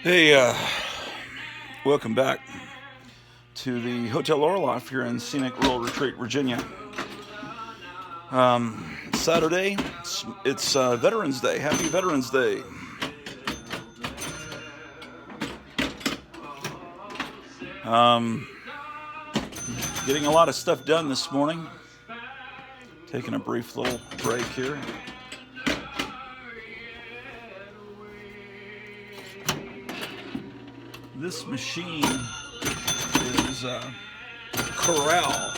Hey, welcome back to the Hotel Orloff here in scenic rural Retreat, Virginia. Saturday, it's Veterans Day. Happy Veterans Day. Um, Getting a lot of stuff done this morning. Taking a brief little break here. This machine is corral.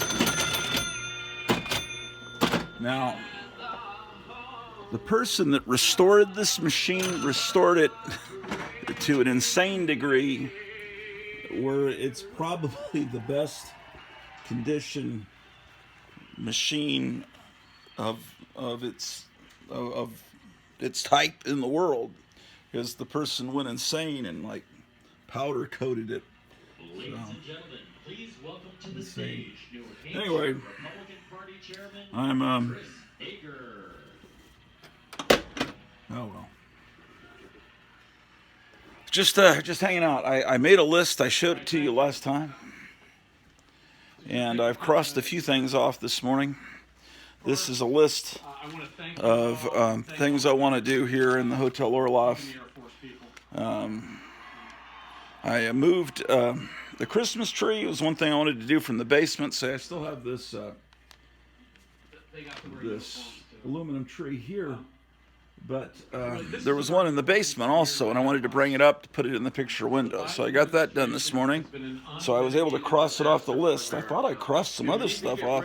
Now, the person that restored this machine restored it to an insane degree where it's probably the best condition machine of its type in the world, because the person went insane and like powder coated it. Ladies and gentlemen, please welcome to the stage New Hampshire anyway, Republican Party Chairman I'm Chris Hager. Oh well. Just hanging out. I made a list. I showed it to you last time, and I've crossed a few things off this morning. This is a list of things I want to do here in the Hotel Orloff. I moved the Christmas tree. It was one thing I wanted to do from the basement. So I still have this aluminum tree here. But there was one in the basement also, and I wanted to bring it up to put it in the picture window. So I got that done this morning. So I was able to cross it off the list. I thought I crossed some other stuff off,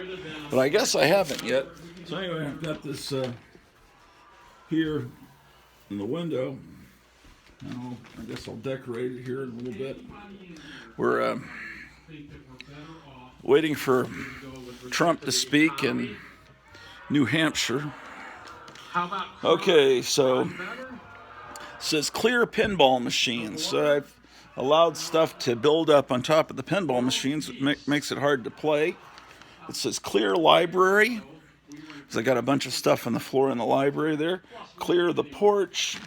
but I guess I haven't yet. So anyway, I've got this here in the window. I guess I'll decorate it here in a little bit. We're waiting for Trump to speak in New Hampshire. Okay, so it says clear pinball machines. So I've allowed stuff to build up on top of the pinball machines. It makes it hard to play. It says clear library, because I got a bunch of stuff on the floor in the library there. Clear the porch.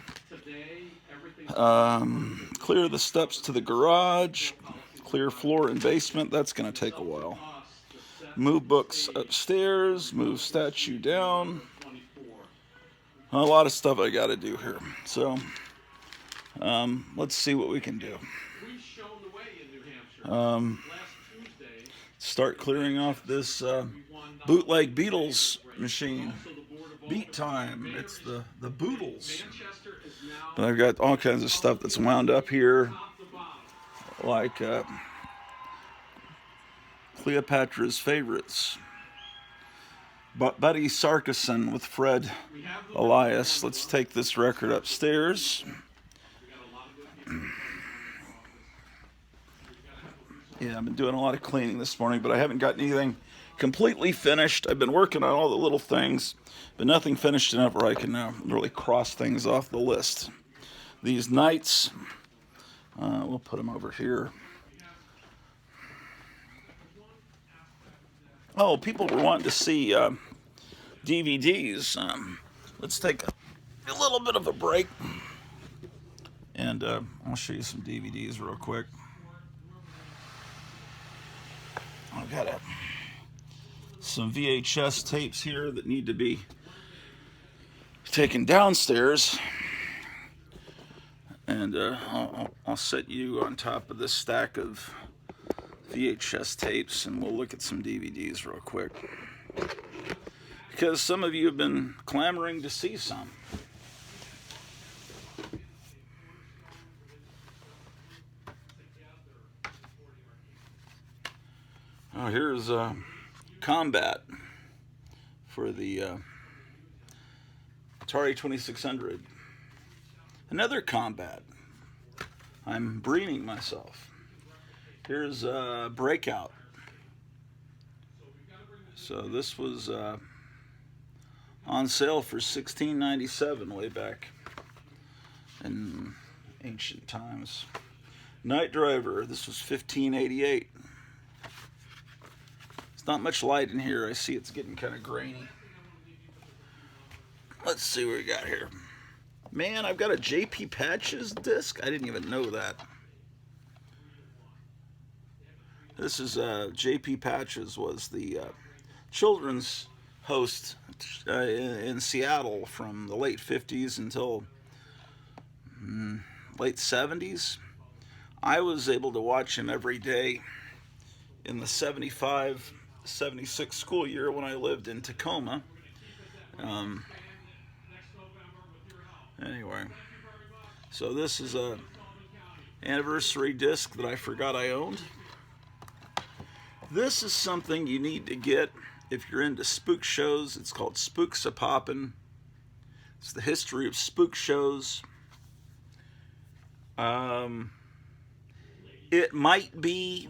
Clear the steps to the garage. Clear floor and basement. That's going to take a while. Move books upstairs. Move statue down. A lot of stuff I got to do here. So, let's see what we can do. Start clearing off this bootleg Beatles machine. Beat time. It's the Boodles. But I've got all kinds of stuff that's wound up here, like Cleopatra's Favorites. Buddy Sarkison with Fred Elias. Let's take this record upstairs. Yeah, I've been doing a lot of cleaning this morning, but I haven't gotten anything completely finished. I've been working on all the little things, but nothing finished enough where I can now really cross things off the list. These knights, we'll put them over here. Oh, people were wanting to see DVDs. Let's take a little bit of a break, and I'll show you some DVDs real quick. I've got some VHS tapes here that need to be taken downstairs, and I'll set you on top of this stack of VHS tapes, and we'll look at some DVDs real quick, because some of you have been clamoring to see some. Oh, here's Combat for the Atari 2600. Another Combat. I'm breeding myself. Here's Breakout. So this was on sale for $16.97 way back in ancient times. Night Driver. This was $15.88. It's not much light in here. I see it's getting kind of grainy. Let's see what we got here. Man, I've got a J.P. Patches disc. I didn't even know that. This is J.P. Patches was the children's host in Seattle from the late 50s until late 70s. I was able to watch him every day in the 75, 76 school year when I lived in Tacoma. Anyway, so this is a anniversary disc that I forgot I owned. This is something you need to get if you're into spook shows. It's called Spooks A-Poppin'. It's the history of spook shows. It might be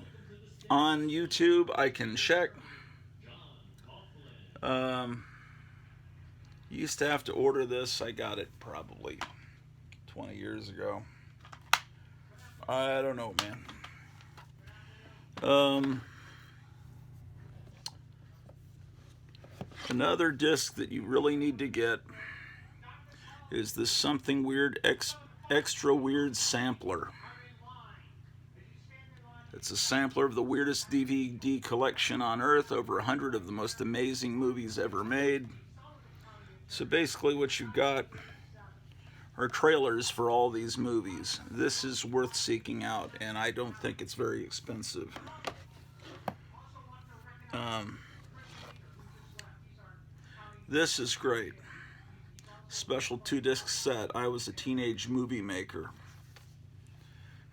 on YouTube. I can check. Used to have to order this. I got it probably 20 years ago. I don't know, man. Another disc that you really need to get is this Something Weird Extra Weird sampler. It's a sampler of the weirdest DVD collection on earth, over 100 of the most amazing movies ever made. So basically what you've got are trailers for all these movies. This is worth seeking out, and I don't think it's very expensive. This is great. Special 2-disc set. I Was a Teenage Movie Maker.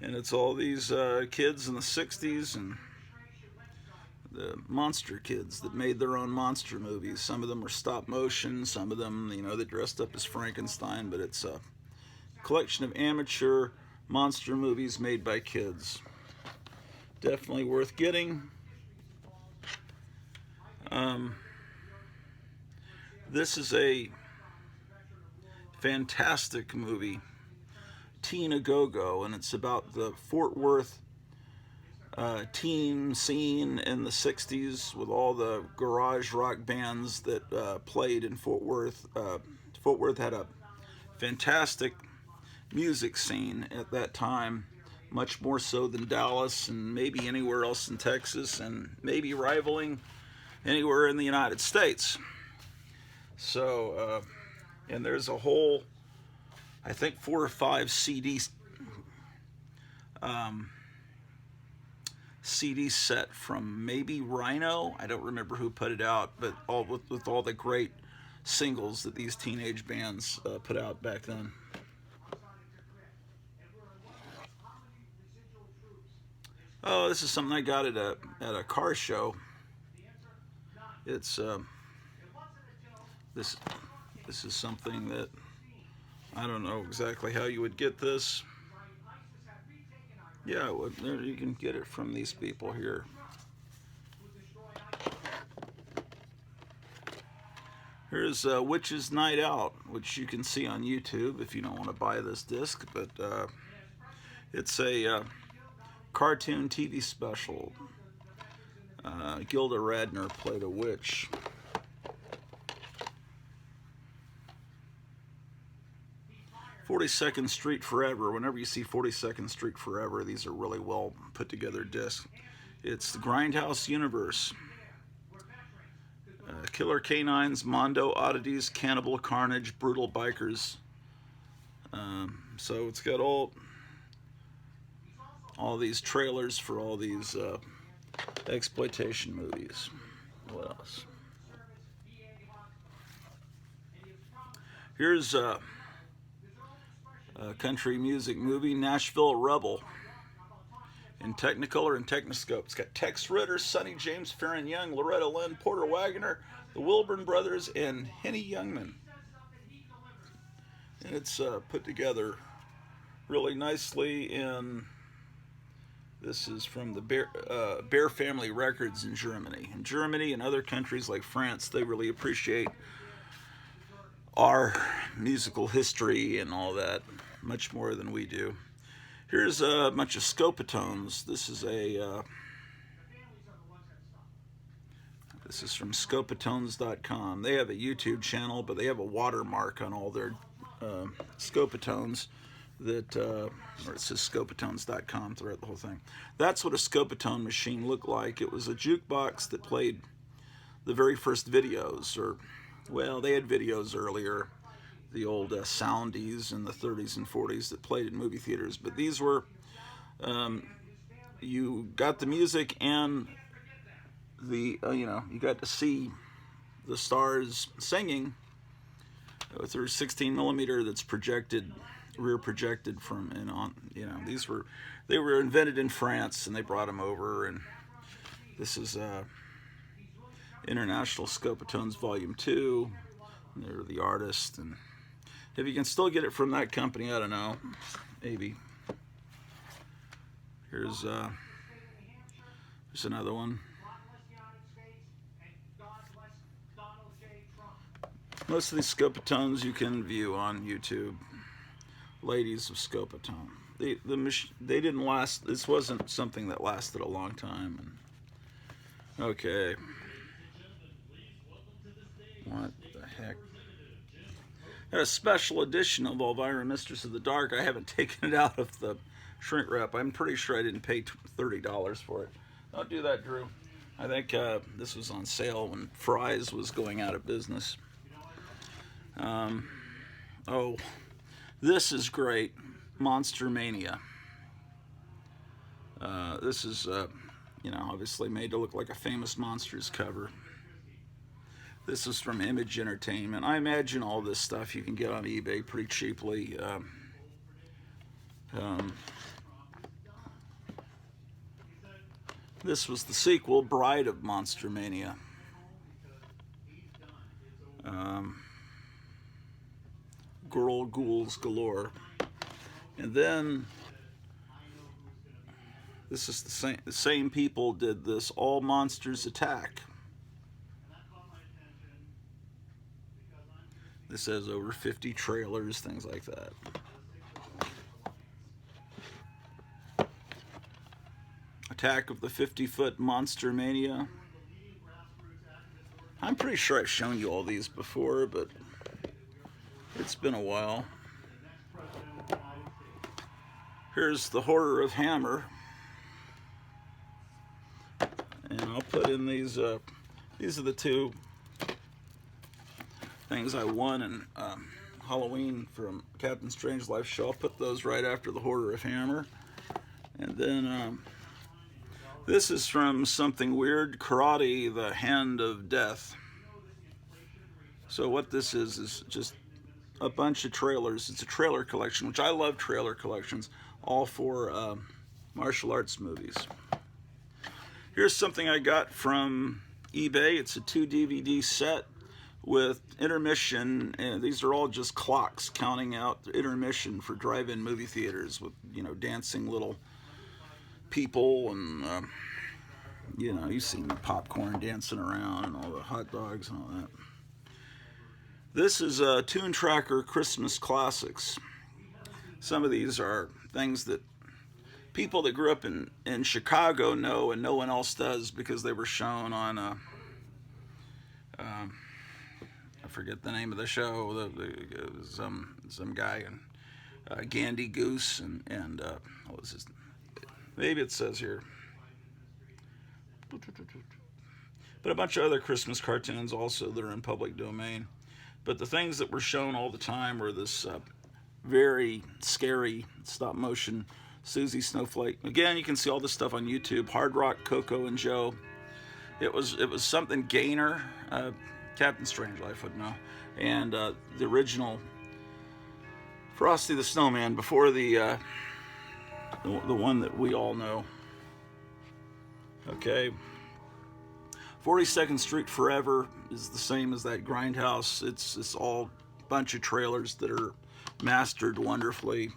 And it's all these kids in the 60s and the monster kids that made their own monster movies. Some of them were stop motion, some of them, you know, they dressed up as Frankenstein, but it's a collection of amateur monster movies made by kids. Definitely worth getting. This is a fantastic movie, Teen A Go-Go, and it's about the Fort Worth teen scene in the 60s with all the garage rock bands that played in Fort Worth. Fort Worth had a fantastic music scene at that time, much more so than Dallas and maybe anywhere else in Texas, and maybe rivaling anywhere in the United States. So, and there's a whole, I think 4 or 5 CD set from maybe Rhino. I don't remember who put it out, but all with all the great singles that these teenage bands put out back then. Oh, this is something I got at a car show. It's this is something that I don't know exactly how you would get this. Yeah, you can get it from these people here. Here's Witch's Night Out, which you can see on YouTube if you don't want to buy this disc, but it's a cartoon TV special. Gilda Radner played a witch. "42nd Street Forever." Whenever you see 42nd Street Forever, these are really well put together discs. It's the Grindhouse Universe. Killer Canines, Mondo Oddities, Cannibal Carnage, Brutal Bikers. So it's got all these trailers for all these exploitation movies. What else? Here's a country music movie, Nashville Rebel, in Technicolor and Technoscope. It's got Tex Ritter, Sonny James, Farron Young, Loretta Lynn, Porter Wagoner, the Wilburn Brothers, and Henny Youngman. And it's put together really nicely in, this is from the Bear Family Records in Germany. In Germany and other countries like France, they really appreciate our musical history and all that much more than we do. Here's a bunch of Scopatones. This is from Scopatones.com. They have a YouTube channel, but they have a watermark on all their Scopatones that, or it says scopatones.com throughout the whole thing. That's what a Scopatone machine looked like. It was a jukebox that played the very first videos, or, well, they had videos earlier, the old soundies in the 30s and 40s that played in movie theaters, but these were, you got the music and the, you got to see the stars singing through 16 millimeter that's projected, rear projected from, and on, they were invented in France and they brought them over, and this is International Scopatones Volume 2. They're the artist, and if you can still get it from that company, I don't know, maybe. Here's another one. Most of these Scopatones you can view on YouTube. Ladies of Scopatone. They didn't last. This wasn't something that lasted a long time. And, okay. What the heck? Got a special edition of Elvira, Mistress of the Dark. I haven't taken it out of the shrink wrap. I'm pretty sure I didn't pay $30 for it. Don't do that, Drew. I think this was on sale when Fry's was going out of business. Oh, this is great. Monster Mania. This is, obviously made to look like a famous Monsters cover. This is from Image Entertainment. I imagine all this stuff you can get on eBay pretty cheaply. This was the sequel, Bride of Monster Mania. Girl Ghouls Galore. And then this is the same people did this, All Monsters Attack. This has over 50 trailers, things like that. Attack of the 50-Foot Monster Mania. I'm pretty sure I've shown you all these before, but it's been a while. Here's the Horror of Hammer. And I'll put in these are the two things I won in Halloween from Captain Strangelife's show. I'll put those right after the Horror of Hammer. And then this is from Something Weird, Karate, the Hand of Death. So what this is just a bunch of trailers. It's a trailer collection, which I love trailer collections, all for martial arts movies. Here's something I got from eBay. It's a 2 DVD set with intermission, and these are all just clocks counting out the intermission for drive-in movie theaters with, dancing little people, and you've seen the popcorn dancing around and all the hot dogs and all that. This is a Tune Tracker Christmas Classics. Some of these are things that people that grew up in Chicago know and no one else does, because they were shown on I forget the name of the show. Some guy and Gandy Goose and what was his? Maybe it says here. But a bunch of other Christmas cartoons also that are in public domain. But the things that were shown all the time were this very scary stop motion Susie Snowflake. Again, you can see all this stuff on YouTube. Hard Rock, Coco and Joe. It was something Gainer. Captain Strangelife's would know, and the original Frosty the Snowman before the one that we all know. Okay, 42nd Street Forever is the same as that Grindhouse. It's all a bunch of trailers that are mastered wonderfully.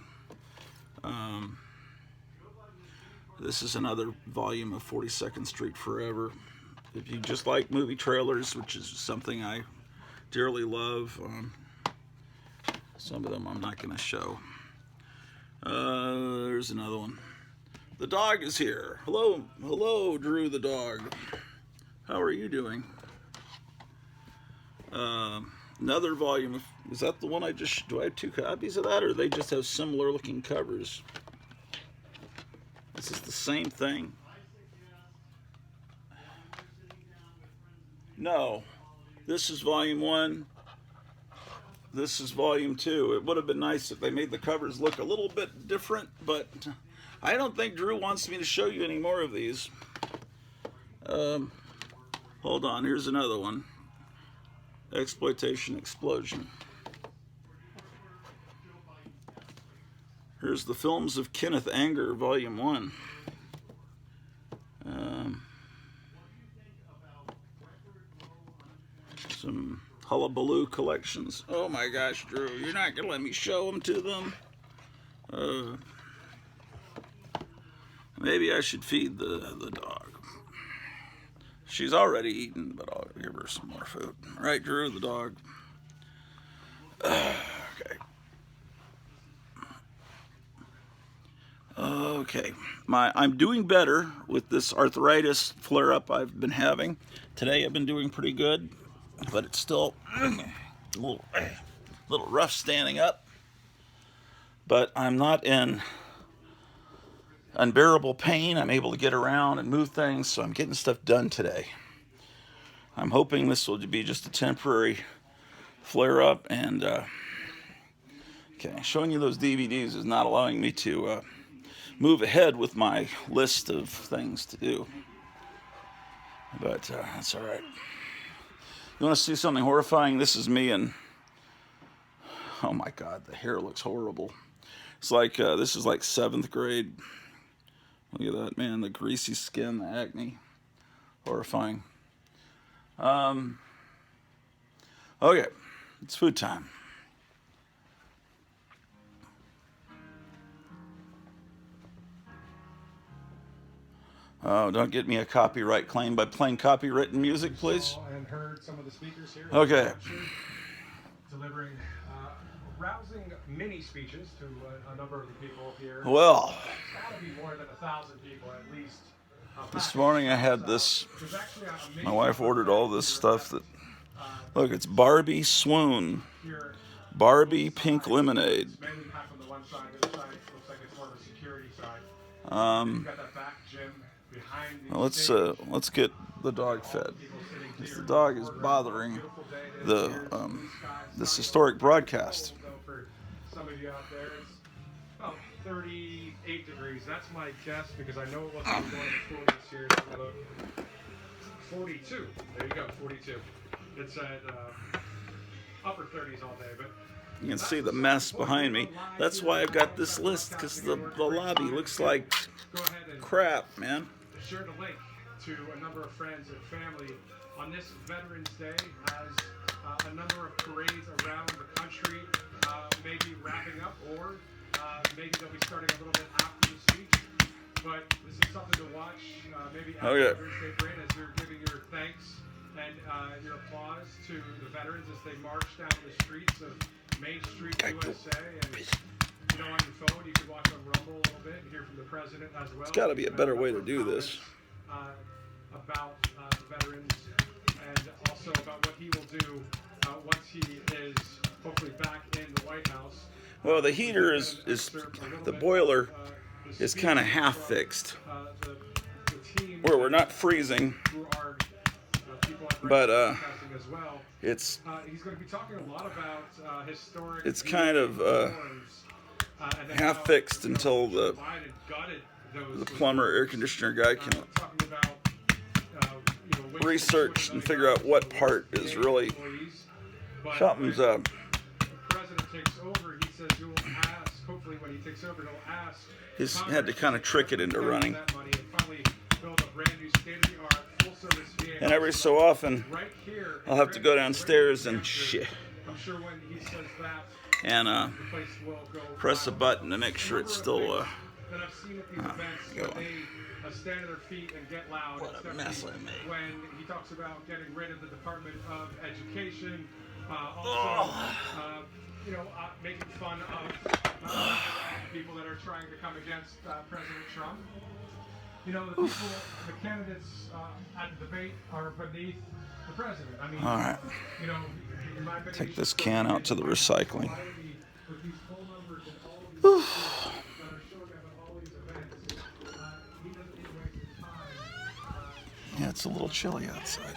This is another volume of 42nd Street Forever. If you just like movie trailers, which is something I dearly love, some of them I'm not going to show. There's another one. The dog is here. Hello, Drew the dog. How are you doing? Another volume. Is that the one I just... Do I have 2 copies of that, or they just have similar looking covers? This is the same thing. No. This is volume 1. This is volume 2. It would have been nice if they made the covers look a little bit different, but I don't think Drew wants me to show you any more of these. Hold on, here's another one. Exploitation Explosion. Here's the Films of Kenneth Anger, Volume 1. Some Hullabaloo collections. Oh my gosh, Drew, you're not going to let me show them to them? Maybe I should feed the dog. She's already eaten, but I'll give her some more food. Right, Drew, the dog? Okay. Okay. I'm doing better with this arthritis flare-up I've been having. Today I've been doing pretty good, but it's still a little rough standing up. But I'm not in unbearable pain. I'm able to get around and move things, so I'm getting stuff done today. I'm hoping this will be just a temporary flare-up, and okay, showing you those DVDs is not allowing me to move ahead with my list of things to do, but that's all right. You want to see something horrifying? This is me, and oh my God, the hair looks horrible. It's like this is like 7th grade. Look at that, man, the greasy skin, the acne. Horrifying. Okay, it's food time. Oh, don't get me a copyright claim by playing copywritten music, please. And heard some of the speakers here. Okay. Delivering rousing mini speeches to a number of the people here. Well, It's got to be more than 1,000 people at least. This morning I had this, my wife ordered all this stuff that, look, it's Barbie Swoon, Barbie Pink Lemonade. Let's get the dog fed, because the dog is bothering this historic broadcast. For some of you out there, it's about 38 degrees. That's my guess, because I know it wasn't going to 40s here. So look, 42. There you go, 42. It's at upper 30s all day, but you can see the mess behind me. That's why I've got this list, because the lobby looks like crap, man. Share the link to a number of friends and family on this Veterans Day, as a number of parades around the country maybe wrapping up, or maybe they'll be starting a little bit after the speech. But this is something to watch, maybe after Veterans Day parade, as you're giving your thanks and your applause to the veterans as they march down the streets of Main Street, USA. And you know, on your phone, you can watch on Rumble a little bit and hear from the president as well. There's got to be a better way to do this. About the veterans, and also about what he will do once he is hopefully back in the White House. Well, the heater is the boiler is kind of half fixed, where we're not freezing, but it's he's going to be talking a lot about historic. It's kind of half fixed until the plumber, air conditioner guy can research and figure out what part is really something's up. The president takes over. He says you'll ask. Hopefully, when he takes over, he'll ask. He's had to kind of trick it into running. And every so often, I'll have to go downstairs and shit. And press a button to make sure it's still go on. Stand at their feet and get loud. What a mess I made. When he talks about getting rid of the Department of Education, also, making fun of people that are trying to come against President Trump. You know, the candidates at the debate are beneath the president. I mean, all right. You know, take this can out to the recycling. Yeah, it's a little chilly outside.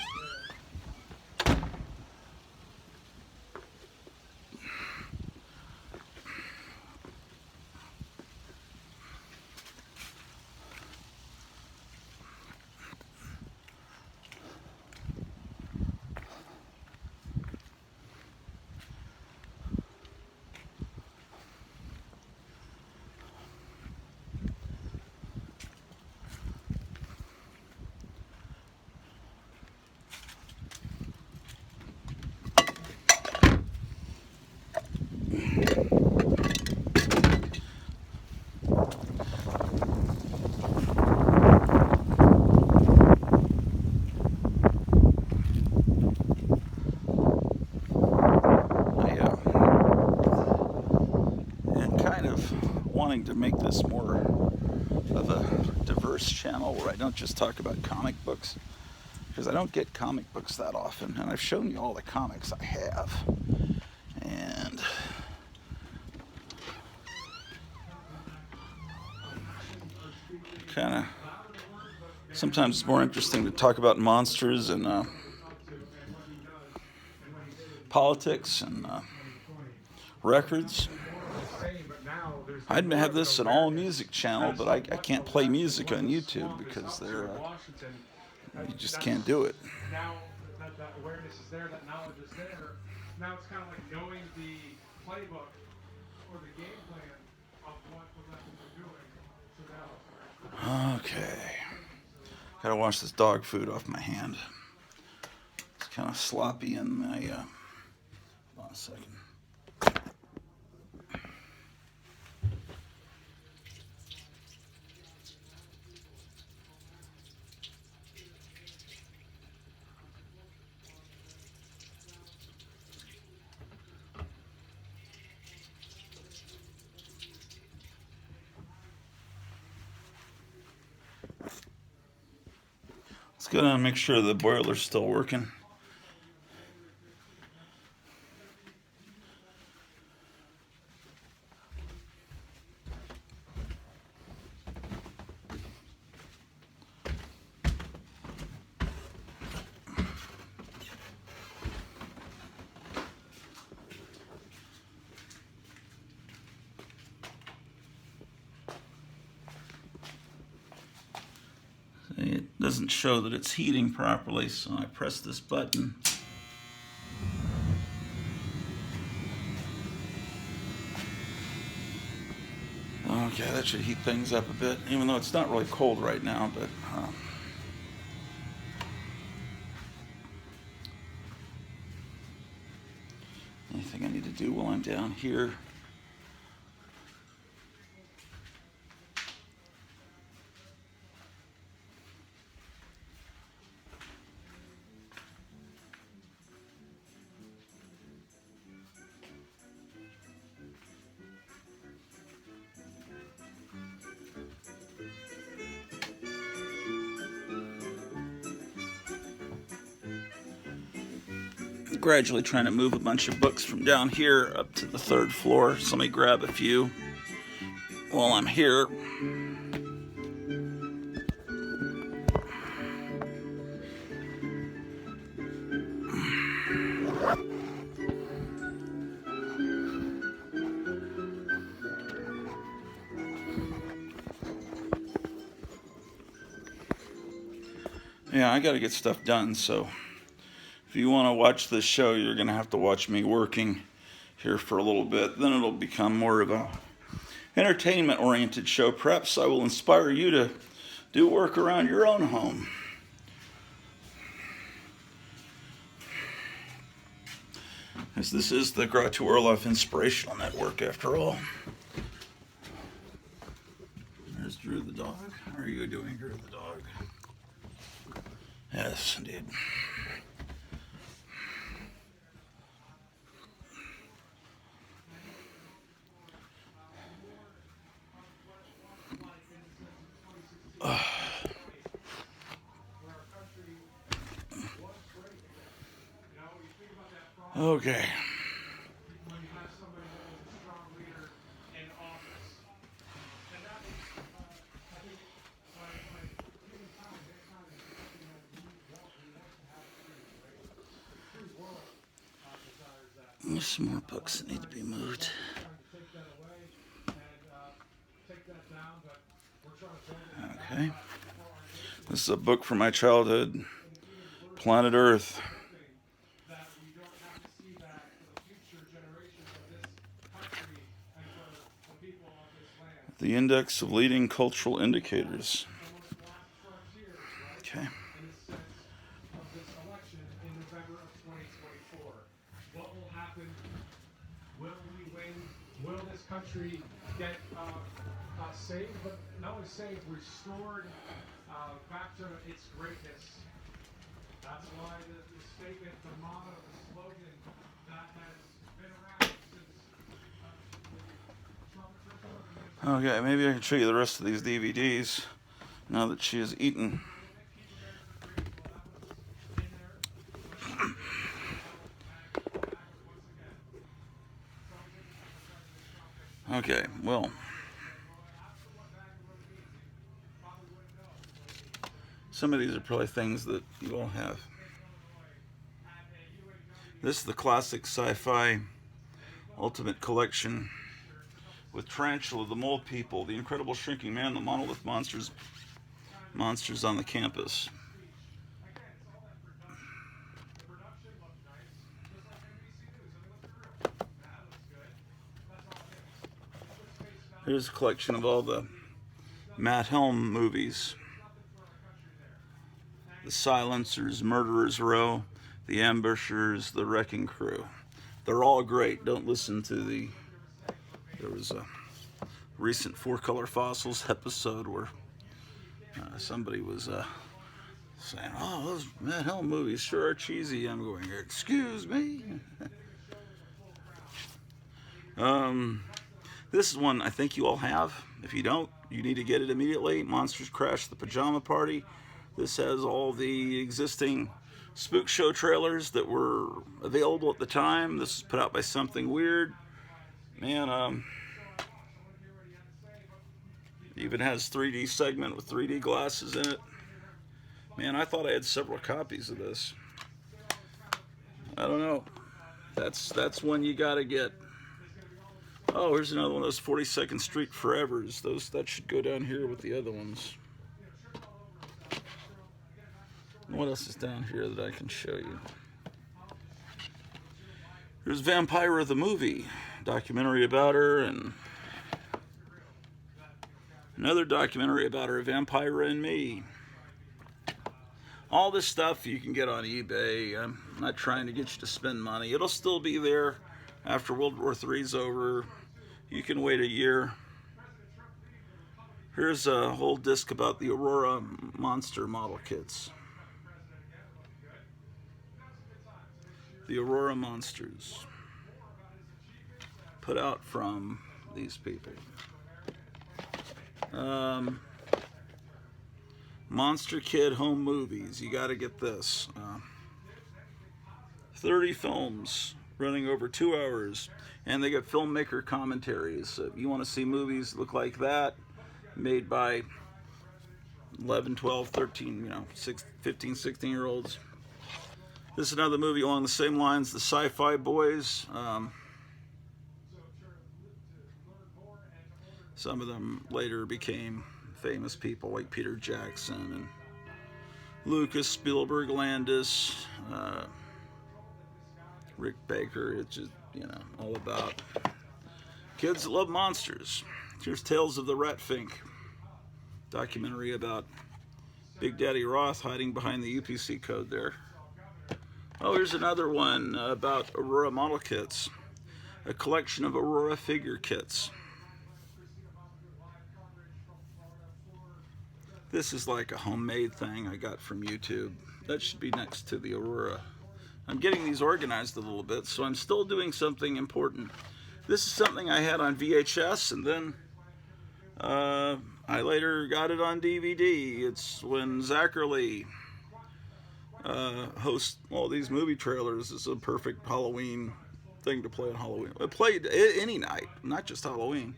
Wanting to make this more of a diverse channel where I don't just talk about comic books, because I don't get comic books that often, and I've shown you all the comics I have, and kind of sometimes it's more interesting to talk about monsters and politics and records. I'd have this an all music channel, but I can't play music on YouTube because they're you just can't do it. Now that awareness is there, that knowledge is there. Now it's kind of like knowing the playbook or the game plan of what the lessons are doing. Okay, gotta wash this dog food off my hand. It's kind of sloppy in my. Hold on a second. Let's go down and make sure the boiler's still working. It doesn't show that it's heating properly, so I press this button. Okay, that should heat things up a bit, even though it's not really cold right now, but anything I need to do while I'm down here? Gradually trying to move a bunch of books from down here up to the third floor. So let me grab a few while I'm here. Yeah, I gotta get stuff done, so if you want to watch this show, you're going to have to watch me working here for a little bit. Then it'll become more of a entertainment-oriented show. Perhaps I will inspire you to do work around your own home. As this is the Orloff Inspirational Network, after all. There's Drew the dog. How are you doing, Drew the dog? Yes, indeed. Okay. when you have somebody that is a strong leader in office. And that is, I think, when humankind, mankind is something that we want to have free, right? The free world desires that. There's some more books that need to be moved. Trying to take that away and take that down, but we're trying to build it back Okay. for our nation. This is a book from my childhood, Planet Earth. That we don't have to see that for the future generations of this country and for the people of this land. The Index of Leading Cultural Indicators. Almost last frontiers, right? Okay. In the sense of this election in November of 2024. What will happen? Will we win? Will this country get saved? But not only saved, restored back to its greatness. That's why the statement, the motto, the slogan that has been around since Trump. Okay, maybe I can show you the rest of these DVDs now that she has eaten. Okay, well, some of these are probably things that you all have. This is the classic sci-fi ultimate collection with Tarantula, the Mole People, the Incredible Shrinking Man, the Monolith Monsters on the Campus. Here's a collection of all the Matt Helm movies. The Silencers, Murderers Row, The Ambushers, The Wrecking Crew. They're all great. Don't listen to the... There was a recent Four Color Fossils episode where somebody was saying, oh, those Matt Helm movies sure are cheesy. I'm going, excuse me? This is one I think you all have. If you don't, you need to get it immediately. Monsters Crash the Pajama Party. This has all the existing Spook Show trailers that were available at the time. This was put out by Something Weird. Man, even has 3D segment with 3D glasses in it. Man, I thought I had several copies of this. I don't know. That's one you gotta get. Oh, here's another one of those 42nd Street Forevers. That should go down here with the other ones. What else is down here that I can show you? There's Vampira the movie, documentary about her, and another documentary about her, Vampira and Me. All this stuff you can get on eBay. I'm not trying to get you to spend money. It'll still be there after World War III's over. You can wait a year. Here's a whole disc about the Aurora monster model kits. The Aurora monsters. Put out from these people. Monster Kid Home Movies. You got to get this. 30 films running over 2 hours. And they got filmmaker commentaries. So if you want to see movies that look like that, made by 11, 12, 13, 15, 16-year-olds. This is another movie along the same lines, the Sci-Fi Boys. Some of them later became famous people like Peter Jackson and Lucas, Spielberg, Landis, Rick Baker. It's just, all about kids that love monsters. Here's Tales of the Ratfink, documentary about Big Daddy Roth hiding behind the UPC code there. Oh, here's another one about Aurora model kits, a collection of Aurora figure kits. This is like a homemade thing I got from YouTube. That should be next to the Aurora. I'm getting these organized a little bit, so I'm still doing something important. This is something I had on VHS, and then I later got it on DVD. It's when Zachary host all these movie trailers. It's a perfect Halloween thing to play on Halloween. It played any night, not just Halloween.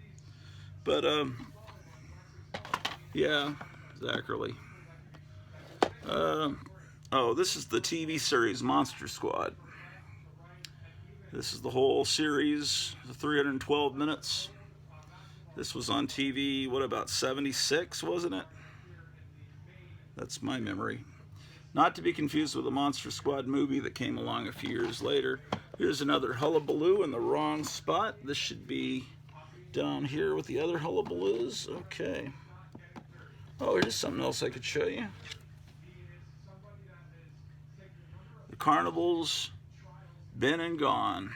But yeah, Zachary. Oh, this is the TV series Monster Squad. This is the whole series, 312 minutes. This was on TV, what, about 76, wasn't it? That's my memory. Not to be confused with the Monster Squad movie that came along a few years later. Here's another hullabaloo in the wrong spot. This should be down here with the other hullabaloos. Okay. Oh, here's something else I could show you. The carnival's been and gone.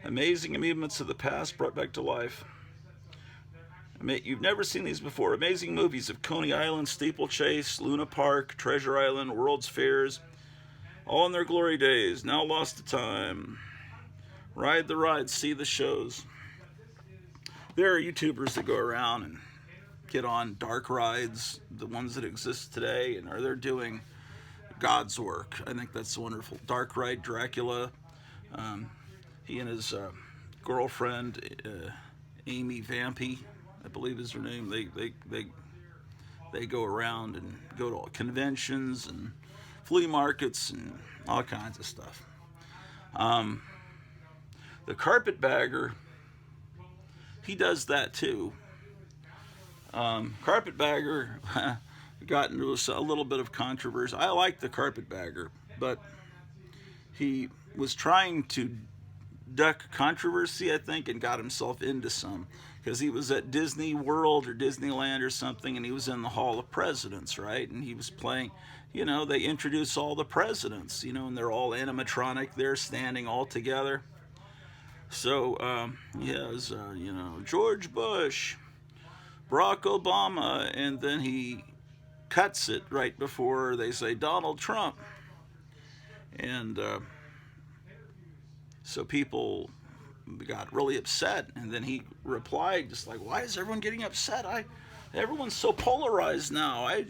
Amazing amusements of the past brought back to life. You've never seen these before. Amazing movies of Coney Island, Steeplechase, Luna Park, Treasure Island, World's Fairs, all in their glory days, now lost to time. Ride the rides, see the shows. There are YouTubers that go around and get on dark rides, the ones that exist today, and they're doing God's work. I think that's wonderful. Dark Ride Dracula. He and his girlfriend, Amy Vampy, I believe is her name. They go around and go to conventions and flea markets and all kinds of stuff. The Carpetbagger, he does that too. Carpetbagger got into a little bit of controversy. I like the Carpetbagger, but he was trying to duck controversy, I think, and got himself into some, because he was at Disney World or Disneyland or something, and he was in the Hall of Presidents, right? And he was playing, they introduce all the presidents, and they're all animatronic. They're standing all together. So, he has, George Bush, Barack Obama, and then he cuts it right before they say Donald Trump. And so people got really upset, and then he replied just like, why is everyone getting upset? Everyone's so polarized now. I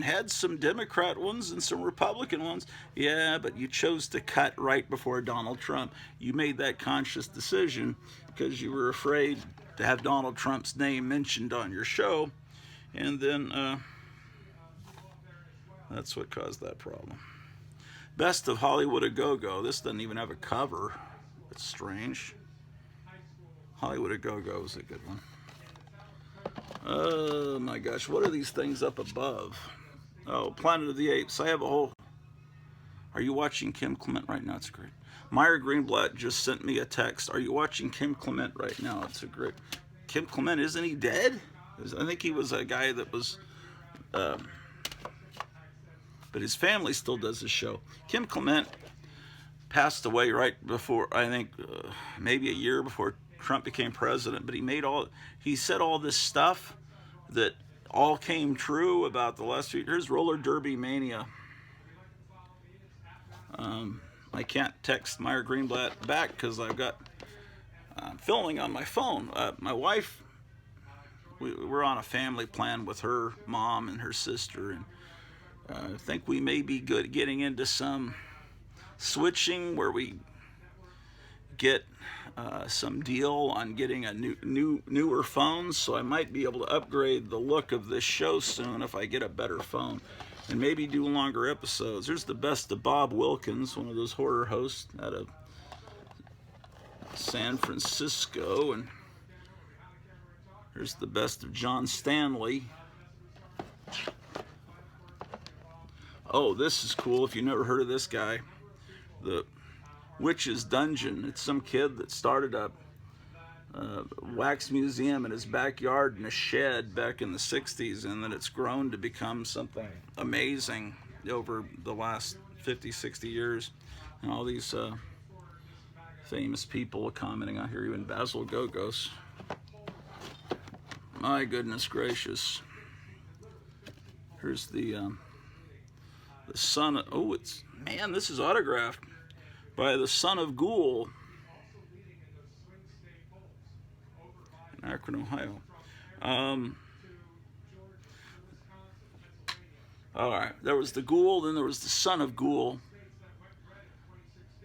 had some Democrat ones and some Republican ones. Yeah, but you chose to cut right before Donald Trump. You made that conscious decision because you were afraid to have Donald Trump's name mentioned on your show, and then that's what caused that problem. Best of Hollywood a Go-Go. This doesn't even have a cover. It's strange. Hollywood a Go-Go is a good one. Oh my gosh, what are these things up above? Oh, Planet of the Apes. I have a whole... Are you watching Kim Clement right now? It's great. Myra Greenblatt just sent me a text. Are you watching Kim Clement right now? It's a great... Kim Clement, isn't he dead? I think he was a guy that was... but his family still does his show. Kim Clement passed away right before, I think, maybe a year before Trump became president. But he said all this stuff that all came true about the last few years. Roller derby mania. I can't text Myra Greenblatt back because I've got filming on my phone. My wife, we're on a family plan with her mom and her sister, and I think we may be good getting into some switching where we get some deal on getting a newer phone, so I might be able to upgrade the look of this show soon if I get a better phone, and maybe do longer episodes. Here's the best of Bob Wilkins, one of those horror hosts out of San Francisco, and here's the best of John Stanley. Oh, this is cool if you've never heard of this guy. The Witch's Dungeon. It's some kid that started a wax museum in his backyard in a shed back in the 60s, and then it's grown to become something amazing over the last 50, 60 years. And all these famous people commenting out here, even Basil Gogos. My goodness gracious. Here's the son of, man, this is autographed by the son of Ghoul in Akron, Ohio. All right, there was the Ghoul, then there was the son of Ghoul.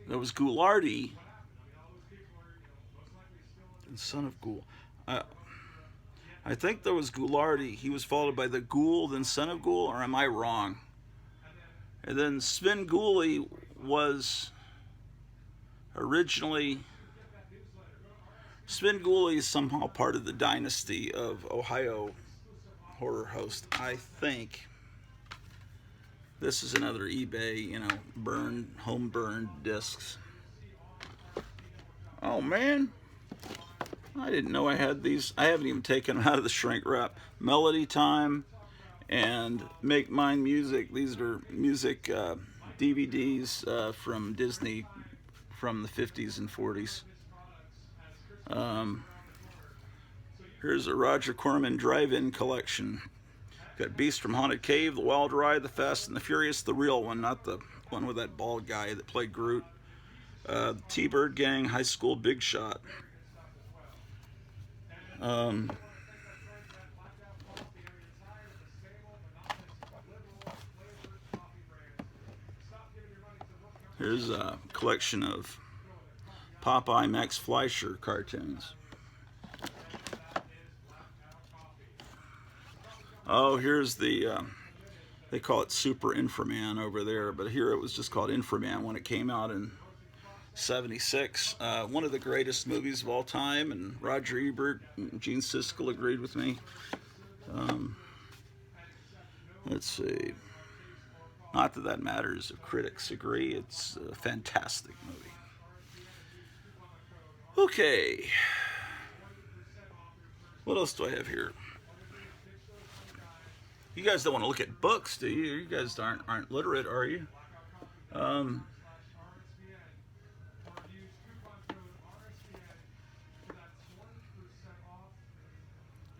There was Ghoulardi, and son of Ghoul. I think there was Ghoulardi. He was followed by the Ghoul, then son of Ghoul, or am I wrong? And then Svengoolie was originally... Svengoolie is somehow part of the dynasty of Ohio horror host, I think. This is another eBay, home burned discs. Oh man, I didn't know I had these. I haven't even taken them out of the shrink wrap. Melody Time and Make Mine Music. These are music DVDs from Disney from the 50s and 40s. Here's a Roger Corman drive-in collection. Got Beast from Haunted Cave, The Wild Ride, The Fast and the Furious, the real one, not the one with that bald guy that played Groot. The T-Bird Gang, High School Big Shot. Here's a collection of Popeye Max Fleischer cartoons. Oh, here's the, they call it Super Inframan over there, but here it was just called Inframan when it came out in '76. One of the greatest movies of all time, and Roger Ebert and Gene Siskel agreed with me. Let's see. Not that that matters if critics agree. It's a fantastic movie. Okay. What else do I have here? You guys don't want to look at books, do you? You guys aren't literate, are you?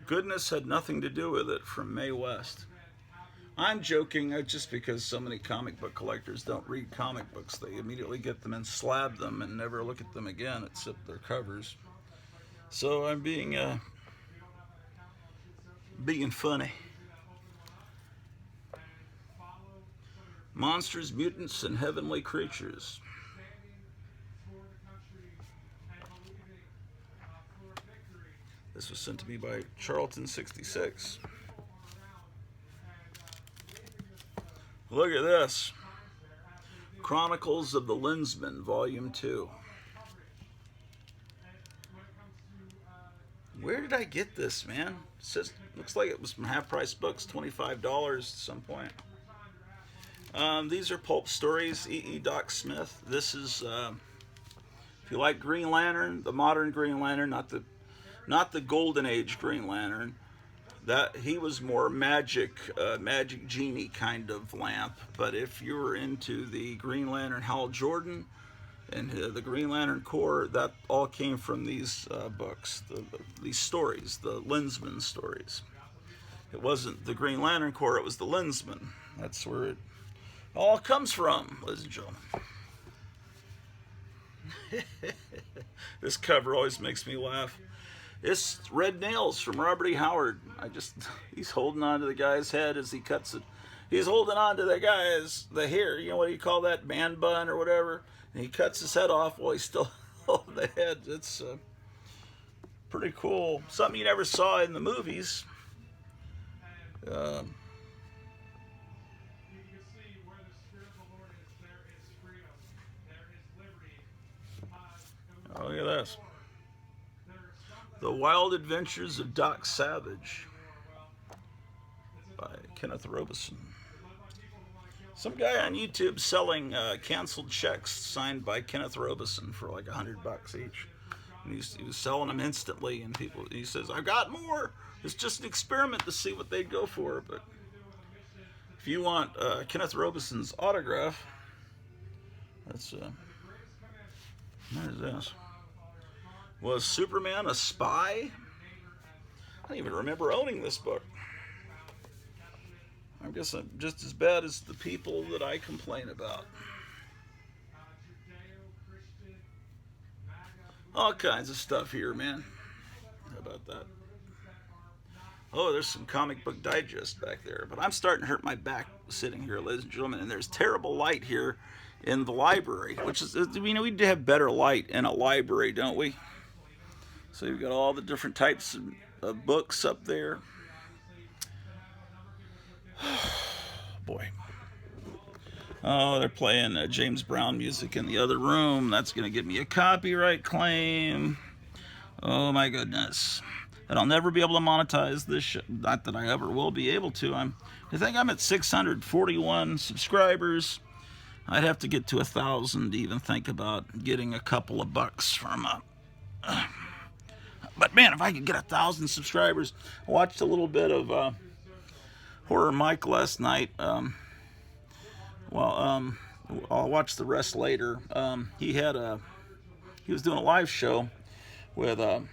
Goodness had nothing to do with it, from Mae West. I'm joking, just because so many comic book collectors don't read comic books. They immediately get them and slab them and never look at them again except their covers. So I'm being funny. Monsters, Mutants, and Heavenly Creatures. This was sent to me by Charlton66. Look at this. Chronicles of the Lensman, Volume 2. Where did I get this, man? It says, looks like it was from Half Price Books, $25 at some point. These are pulp stories, E.E. Doc Smith. This is, if you like Green Lantern, the modern Green Lantern, not the Golden Age Green Lantern. That he was more magic genie kind of lamp. But if you were into the Green Lantern Hal Jordan and the Green Lantern Corps, that all came from these books, these stories, the Lensman stories. It wasn't the Green Lantern Corps, it was the Lensman. That's where it all comes from, ladies and gentlemen. This cover always makes me laugh. It's Red Nails from Robert E. Howard. He's holding on to the guy's head as he cuts it. He's holding on to the hair, you know, what do you call that, man bun or whatever? And he cuts his head off while he's still holding the head. It's pretty cool. Something you never saw in the movies. Oh, look at this. The Wild Adventures of Doc Savage by Kenneth Robeson. Some guy on YouTube selling canceled checks signed by Kenneth Robeson for like $100 each. And he was selling them instantly, and he says, "I've got more. It's just an experiment to see what they'd go for." But if you want Kenneth Robeson's autograph, that's what is this? Was Superman a spy? I don't even remember owning this book. I guess I'm just as bad as the people that I complain about. All kinds of stuff here, man. How about that? Oh, there's some comic book digest back there, but I'm starting to hurt my back sitting here, ladies and gentlemen, and there's terrible light here in the library, which is, we have better light in a library, don't we? So you've got all the different types of books up there. Boy. Oh, they're playing James Brown music in the other room. That's going to give me a copyright claim. Oh my goodness. And I'll never be able to monetize this. Not that I ever will be able to. I think I'm at 641 subscribers. I'd have to get to 1,000 to even think about getting a couple of bucks from but man, if I could get 1,000 subscribers. I watched a little bit of Horror Mike last night. I'll watch the rest later. He was doing a live show with a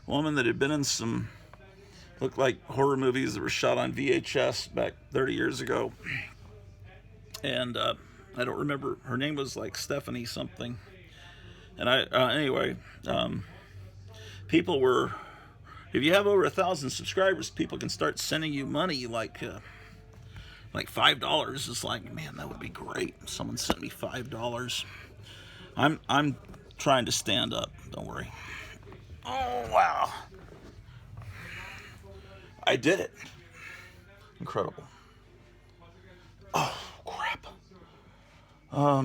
woman that had been in some, looked like horror movies that were shot on VHS back 30 years ago. And I don't remember, her name was like Stephanie something. And anyway, people were, if you have over 1,000 subscribers, people can start sending you money like $5. It's like, man, that would be great. If someone sent me $5. I'm trying to stand up. Don't worry. Oh wow! I did it. Incredible. Oh crap. I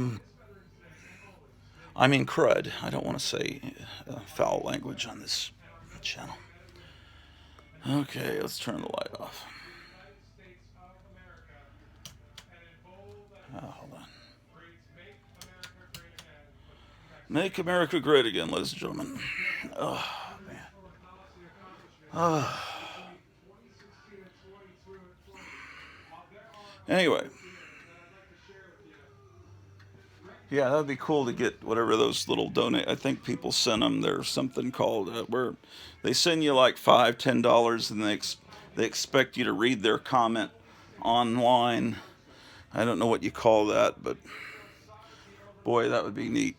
mean crud. I don't want to say foul language on this channel. Okay, let's turn the light off. Hold on. Make America great again, ladies and gentlemen. Oh, man. Oh. Anyway. Yeah, that would be cool to get whatever those little donate. I think people send them. There's something called where they send you like $5, $10, and they expect you to read their comment online. I don't know what you call that, but boy, that would be neat.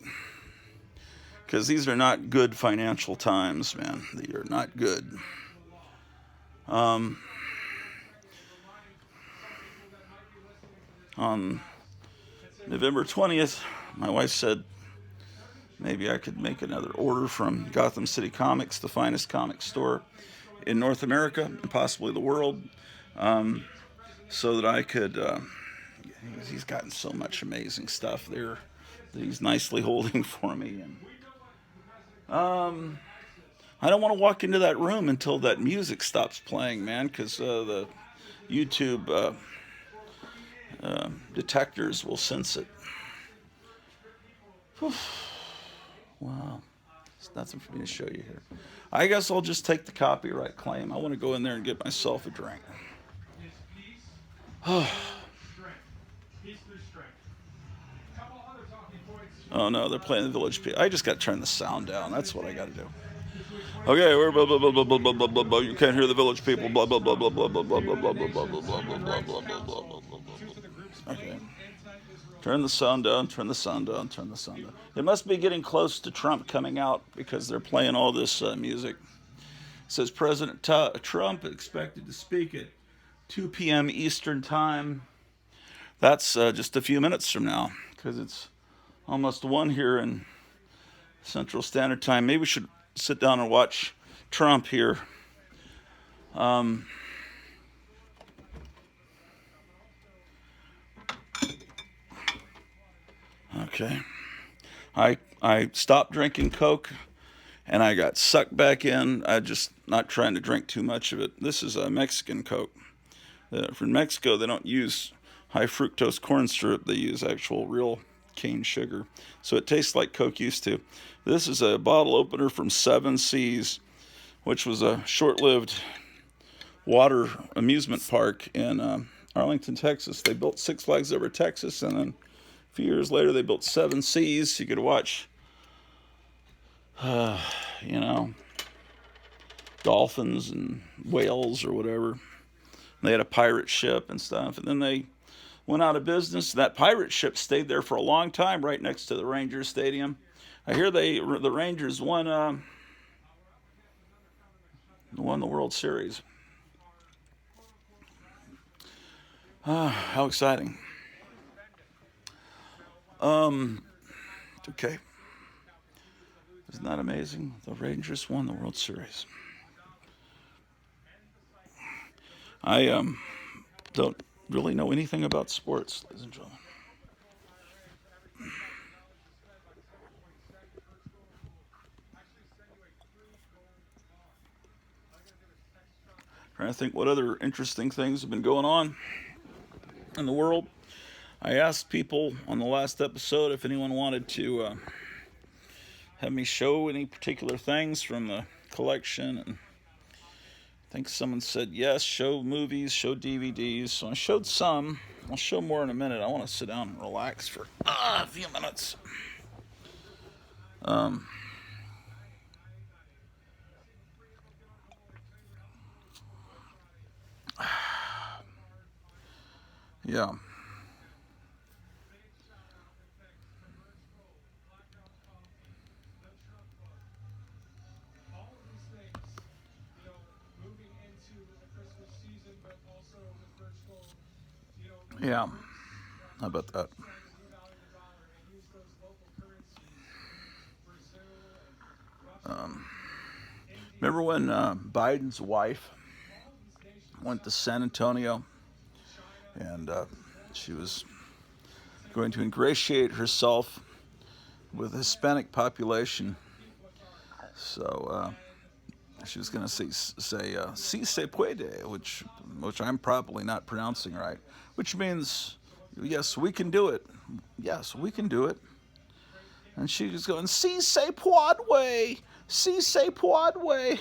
Because these are not good financial times, man. They are not good. On November 20th, my wife said maybe I could make another order from Gotham City Comics, the finest comic store in North America and possibly the world, so that I could, he's gotten so much amazing stuff there that he's nicely holding for me. And I don't want to walk into that room until that music stops playing, man, because the YouTube detectors will sense it. Whew. Wow. There's nothing for me to show you here. I guess I'll just take the copyright claim. I want to go in there and get myself a drink. Oh no, they're playing the Village People. I just got to turn the sound down. That's what I got to do. Okay, we're blah blah blah blah blah blah blah blah blah. You can't hear the Village People. Blah blah blah blah blah blah blah blah blah blah blah blah blah blah blah blah. Okay. Turn the sound down. Turn the sound down. Turn the sound down. It must be getting close to Trump coming out because they're playing all this music. It says President Trump expected to speak at 2 p.m. Eastern Time. That's just a few minutes from now because it's almost 1 here in Central Standard Time. Maybe we should sit down and watch Trump here. Okay. I stopped drinking Coke and I got sucked back in. I just not trying to drink too much of it. This is a Mexican Coke. For Mexico, they don't use high fructose corn syrup. They use actual real cane sugar. So it tastes like Coke used to. This is a bottle opener from Seven Seas, which was a short-lived water amusement park in Arlington, Texas. They built Six Flags Over Texas, and then a few years later they built Seven Seas. You could watch, dolphins and whales or whatever. They had a pirate ship and stuff, and then they went out of business. That pirate ship stayed there for a long time right next to the Rangers Stadium. I hear the Rangers won the World Series. How exciting. Okay. Isn't that amazing? The Rangers won the World Series. I don't really know anything about sports, ladies and gentlemen. Trying to think what other interesting things have been going on in the world. I asked people on the last episode if anyone wanted to have me show any particular things from the collection, and I think someone said yes, show movies, show DVDs. So I showed some. I'll show more in a minute. I want to sit down and relax for a few minutes. Yeah. Yeah. How about that? Remember when Biden's wife went to San Antonio and she was going to ingratiate herself with the Hispanic population? So she was going to say "si se puede," which I'm probably not pronouncing right, which means yes, we can do it. Yes, we can do it. And she was going "si se puede, si se puede."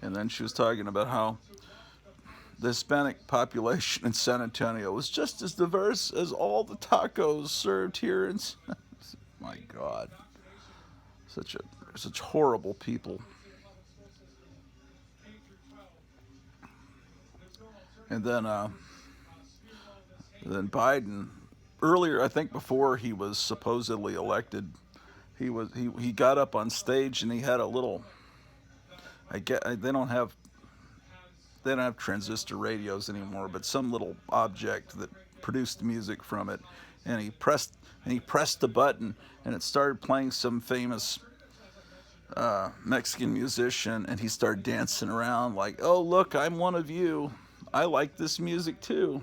And then she was talking about how the Hispanic population in San Antonio was just as diverse as all the tacos served here in. My God, such horrible people. And then Biden, earlier, I think before he was supposedly elected, he got up on stage and he had a little. They don't have transistor radios anymore, but some little object that produced music from it, and he pressed the button and it started playing some famous Mexican musician, and he started dancing around like, "Oh, look, I'm one of you. I like this music too."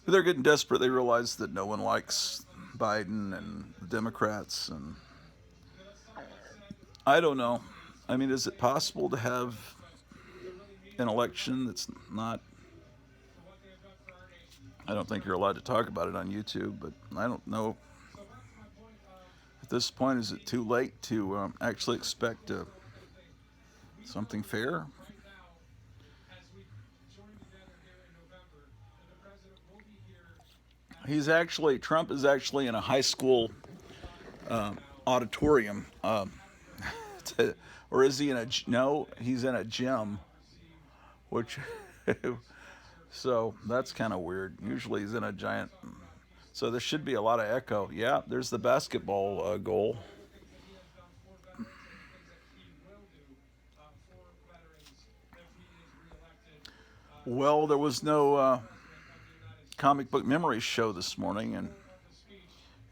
But they're getting desperate. They realize that no one likes Biden and the Democrats, and I don't know. I mean, is it possible to have an election that's not? I don't think you're allowed to talk about it on YouTube, but I don't know. At this point, is it too late to actually expect something fair? Trump is actually in a high school auditorium, or is he in a? No, he's in a gym, which. So that's kind of weird. Usually he's in a giant. So there should be a lot of echo. Yeah, there's the basketball goal. Well, there was no comic book memory show this morning,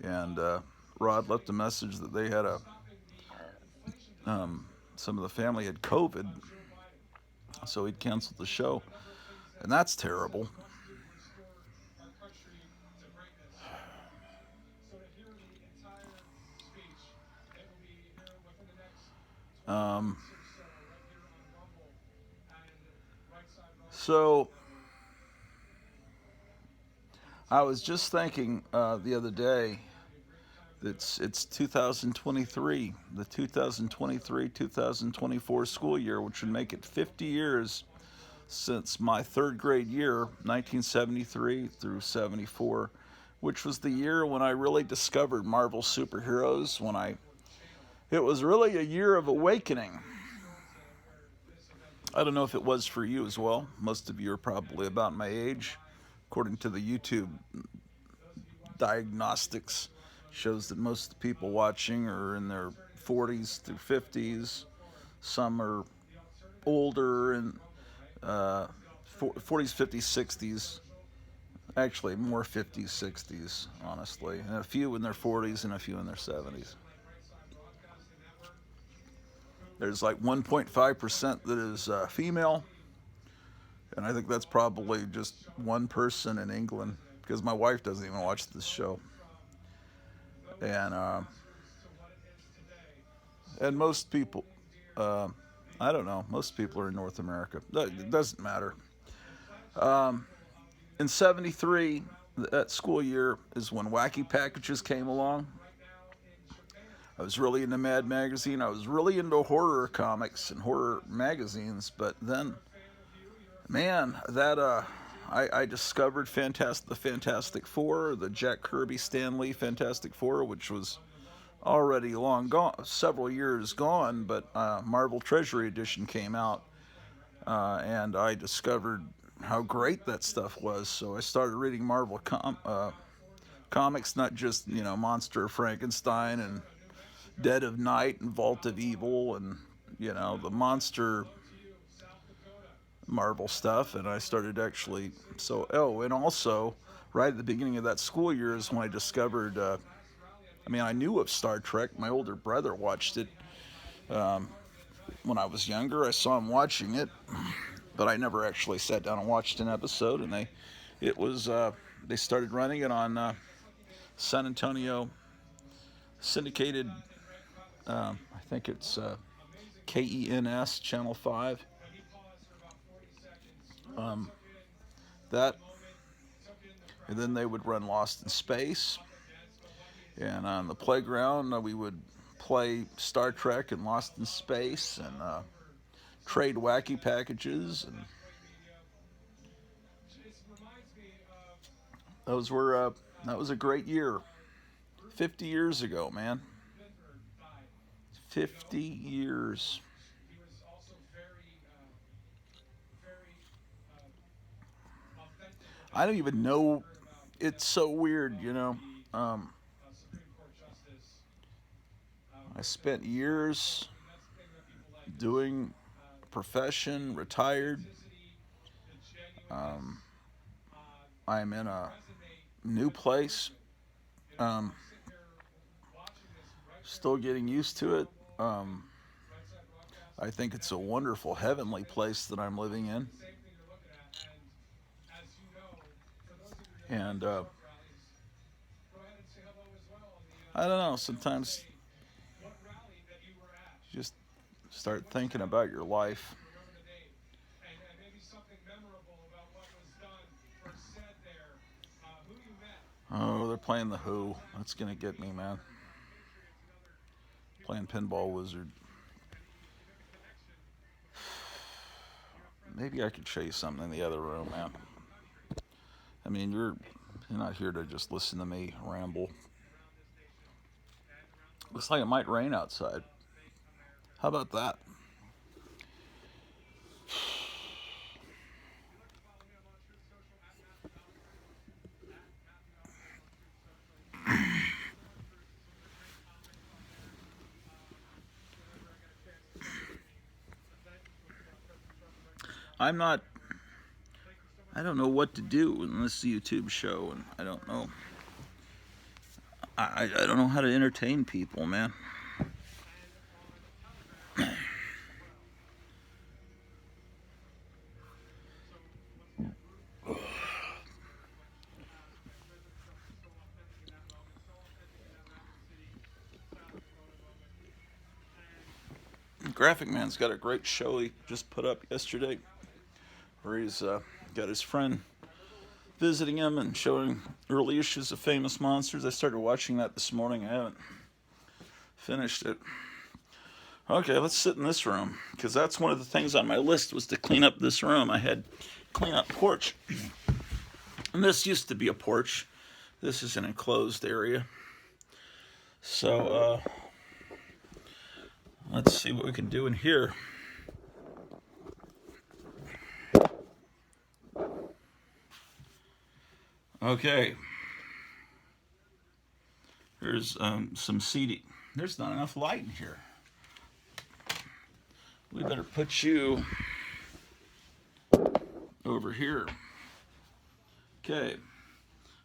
and Rod left a message that they had some of the family had COVID, so he'd canceled the show, and that's terrible. So I was just thinking the other day that it's 2023, the 2023-2024 school year, which would make it 50 years since my third grade year, 1973 through 74, which was the year when I really discovered Marvel superheroes. It was really a year of awakening. I don't know if it was for you as well. Most of you are probably about my age, according to the YouTube diagnostics. Shows that most of the people watching are in their 40s through 50s. Some are older and 40s, 50s, 60s. Actually, more 50s, 60s, honestly. And a few in their 40s and a few in their 70s. There's like 1.5% that is female. And I think that's probably just one person in England, because my wife doesn't even watch this show. And most people, I don't know, most people are in North America. It doesn't matter. In 73, that school year is when Wacky Packages came along. I was really into Mad Magazine. I was really into horror comics and horror magazines. But then, man, I discovered the Fantastic Four, the Jack Kirby, Stan Lee Fantastic Four, which was already long gone, several years gone. But Marvel Treasury Edition came out, and I discovered how great that stuff was. So I started reading Marvel comics, not just Monster of Frankenstein and Dead of Night and Vault of Evil and the monster Marvel stuff. And I started actually and also right at the beginning of that school year is when I discovered I knew of Star Trek. My older brother watched it when I was younger. I saw him watching it, but I never actually sat down and watched an episode. And they started running it on San Antonio syndicated. I think it's KENS Channel 5. That, and then they would run Lost in Space. And on the playground, we would play Star Trek and Lost in Space and trade Wacky Packages. And that was a great year. 50 years ago, man. 50 years. I don't even know. It's so weird, I spent years doing a profession, retired. I'm in a new place. Still getting used to it. I think it's a wonderful heavenly place that I'm living in. And I don't know, sometimes you just start thinking about your life. Oh, they're playing The Who. That's going to get me, man. Playing Pinball Wizard. Maybe I could show you something in the other room, man. I mean, you're not here to just listen to me ramble. Looks like it might rain outside. How about that? I don't know what to do in this YouTube show, and I don't know. I don't know how to entertain people, man. Graphic Man's got a great show he just put up yesterday, where he's got his friend visiting him and showing early issues of Famous Monsters. I started watching that this morning. I haven't finished it. Okay, let's sit in this room, because that's one of the things on my list was to clean up this room. I had clean up porch. And this used to be a porch. This is an enclosed area. So, let's see what we can do in here. Okay. Here's some seating. there's not enough light in here. We better put you over here. Okay,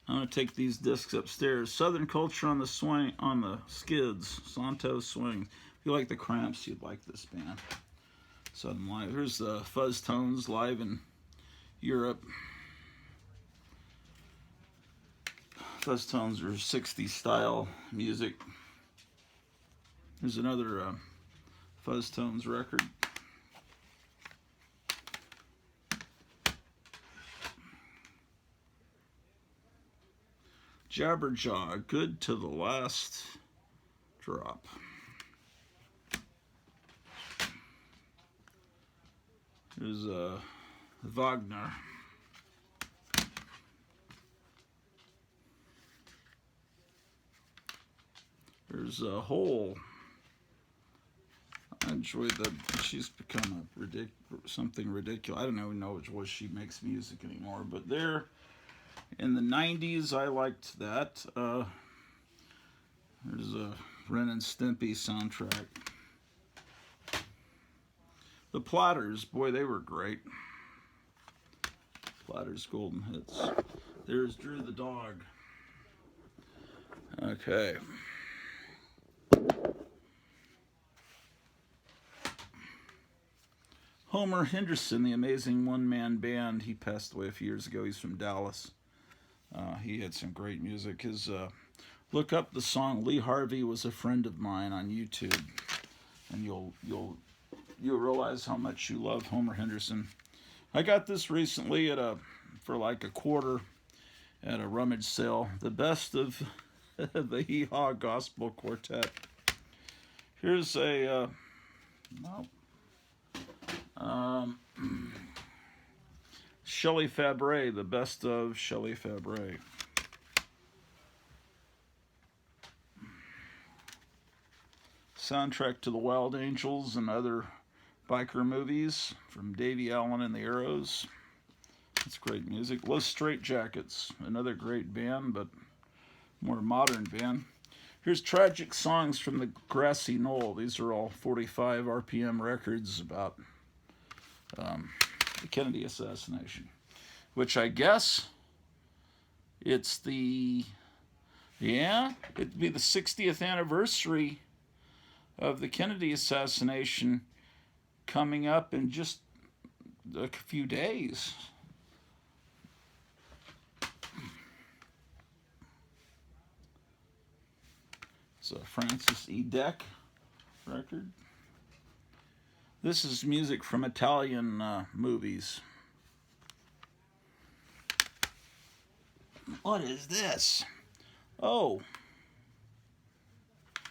I'm gonna take these discs upstairs. Southern Culture on the swing, on the skids, Santos swing. If you like the Cramps, you'd like this band. Southern Live. Here's the Fuzz Tones live in Europe. Fuzz Tones are 60s style music. There's another Fuzz Tones record. Jabberjaw, Good to the Last Drop. There's Wagner. There's a Hole. I enjoy that. She's become a something ridiculous. I don't even know what she makes music anymore. But there, in the 90s, I liked that. There's a Ren and Stimpy soundtrack. The Platters, boy, they were great. Platters Golden Hits. There's Drew the Dog. Okay. Homer Henderson, the amazing one-man band. He passed away a few years ago. He's from Dallas. He had some great music. Look up the song "Lee Harvey Was a Friend of Mine" on YouTube, and you'll realize how much you love Homer Henderson. I got this recently for like $0.25 at a rummage sale. The best of the Hee Haw Gospel Quartet. Here's a Shelley Fabre, the best of Shelley Fabre. Soundtrack to the Wild Angels and other biker movies from Davy Allen and the Arrows. That's great music. Los Straitjackets, another great band, but more modern band. Here's Tragic Songs from the Grassy Knoll. These are all 45 RPM records about the Kennedy assassination, which I guess it'd be the 60th anniversary of the Kennedy assassination coming up in just a few days. It's a Francis E. Deck record. This is music from Italian movies. What is this? Oh.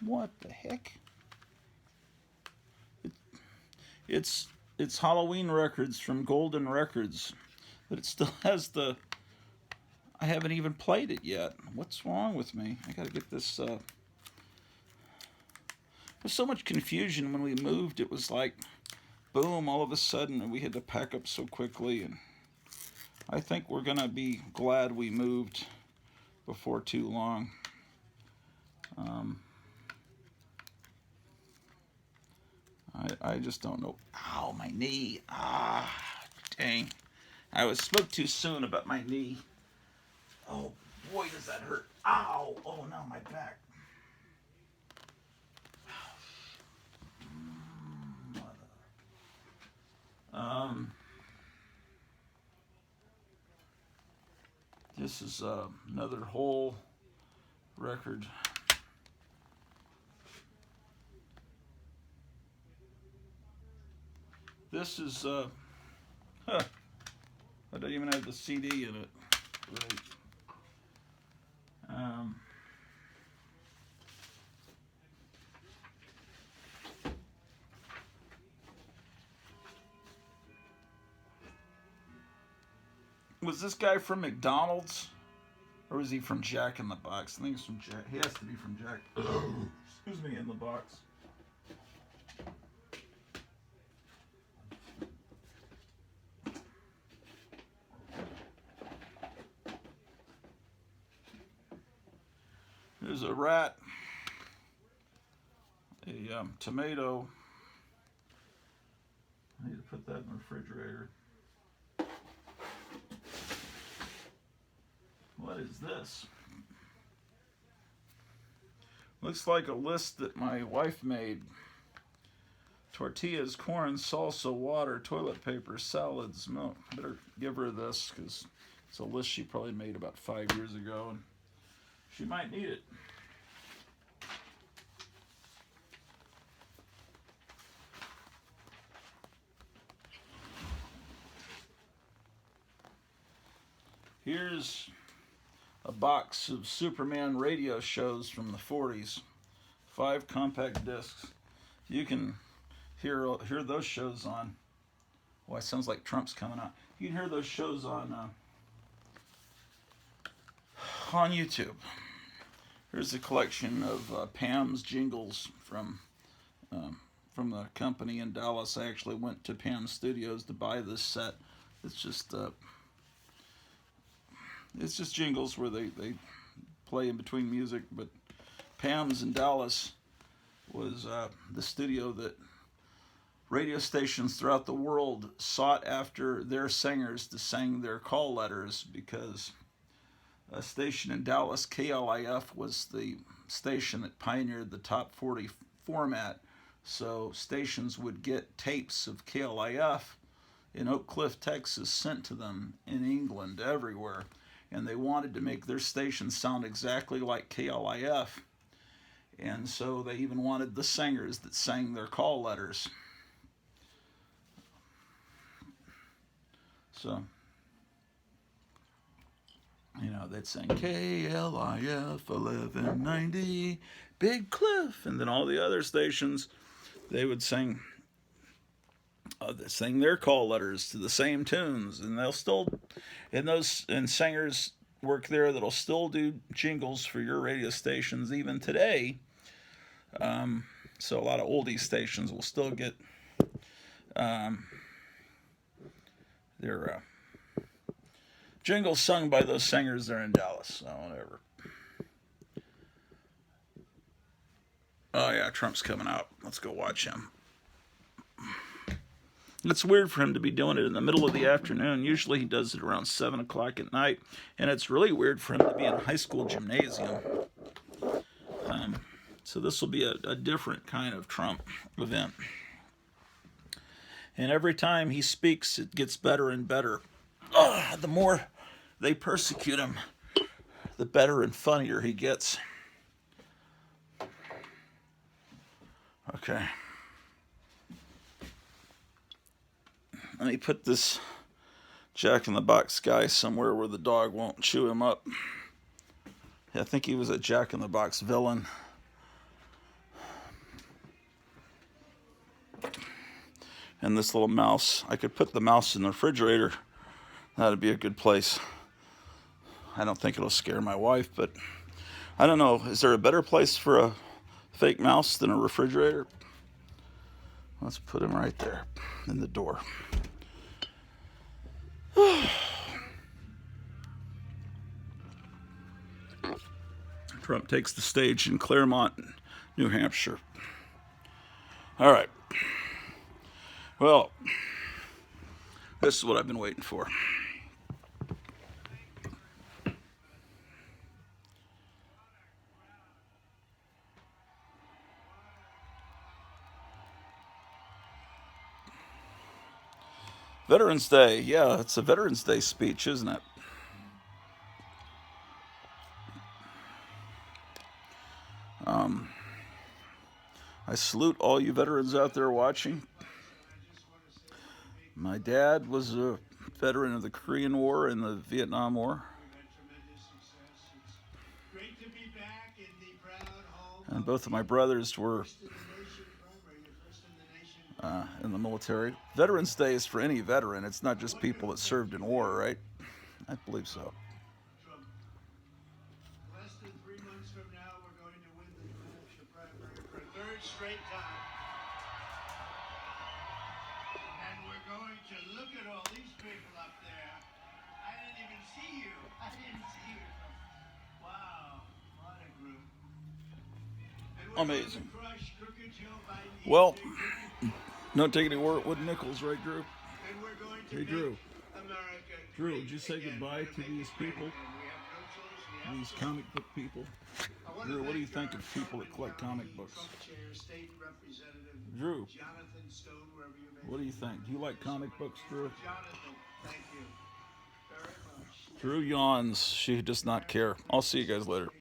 What the heck? It's Halloween records from Golden Records, but it still has the... I haven't even played it yet. What's wrong with me? I gotta get this... There's so much confusion when we moved. It was like, boom, all of a sudden, and we had to pack up so quickly. And I think we're gonna be glad we moved before too long. I just don't know. Ow, my knee. Ah, dang. I spoke too soon about my knee. Oh, boy, does that hurt. Ow. Oh, no, my back. This is another Hole record. This is, I don't even have the CD in it. Right. Was this guy from McDonald's? Or was he from Jack in the Box? I think he's from Jack. He has to be from Jack. Excuse me, in the Box. There's a Rat. tomato. I need to put that in the refrigerator. What is this? Looks like a list that my wife made. Tortillas, corn, salsa, water, toilet paper, salads, milk. Better give her this because it's a list she probably made about 5 years ago and she might need it. Here's a box of Superman radio shows from the 40s. 5 compact discs. You can hear those shows on. Oh, it sounds like Trump's coming out. You can hear those shows on YouTube. Here's a collection of Pam's jingles from the company in Dallas. I actually went to Pam's Studios to buy this set. It's just jingles where they play in between music, but Pam's in Dallas was the studio that radio stations throughout the world sought after their singers to sing their call letters because a station in Dallas, KLIF, was the station that pioneered the top 40 format. So stations would get tapes of KLIF in Oak Cliff, Texas, sent to them in England, everywhere. And they wanted to make their station sound exactly like KLIF. And so they even wanted the singers that sang their call letters. So, they'd sing KLIF 1190, Big Cliff, and then all the other stations, they would sing their call letters to the same tunes, and they'll still, and singers work there that'll still do jingles for your radio stations even today. So a lot of oldie stations will still get their jingles sung by those singers there in Dallas. So whatever. Oh yeah, Trump's coming out. Let's go watch him. It's weird for him to be doing it in the middle of the afternoon. Usually he does it around 7 o'clock at night. And it's really weird for him to be in a high school gymnasium. So this will be a different kind of Trump event. And every time he speaks, it gets better and better. The more they persecute him, the better and funnier he gets. Okay. Let me put this Jack-in-the-Box guy somewhere where the dog won't chew him up. I think he was a Jack-in-the-Box villain. And this little mouse, I could put the mouse in the refrigerator. That'd be a good place. I don't think it'll scare my wife, but I don't know. Is there a better place for a fake mouse than a refrigerator? Let's put him right there in the door. Trump takes the stage in Claremont, New Hampshire. All right. Well, this is what I've been waiting for. Veterans Day. Yeah, it's a Veterans Day speech, isn't it? I salute all you veterans out there watching. My dad was a veteran of the Korean War and the Vietnam War. And both of my brothers were in the military. Veterans Day is for any veteran. It's not just people that served in war, right? I believe so. Less than 3 months from now, we're going to win the New Hampshire primary for a third straight time. And we're going to look at all these people up there. I didn't even see you. I didn't see you. Wow, what a group. And we're Amazing. going to crush crooked Well, don't take any wooden nickels, right, Drew? And we're going to Hey, Drew. make America Drew, great would you say again. goodbye We're to gonna these make it people? great again. We have no choice. We have These to. comic book people? I wanna Drew, what do you thank think our of people that collect Sullivan comic County books? Trump Chair, State Representative Drew, Jonathan Stone, wherever you may what do be. you think? Do you like comic books, Drew? Jonathan, thank you very much. Drew yawns. She does not care. I'll see you guys later.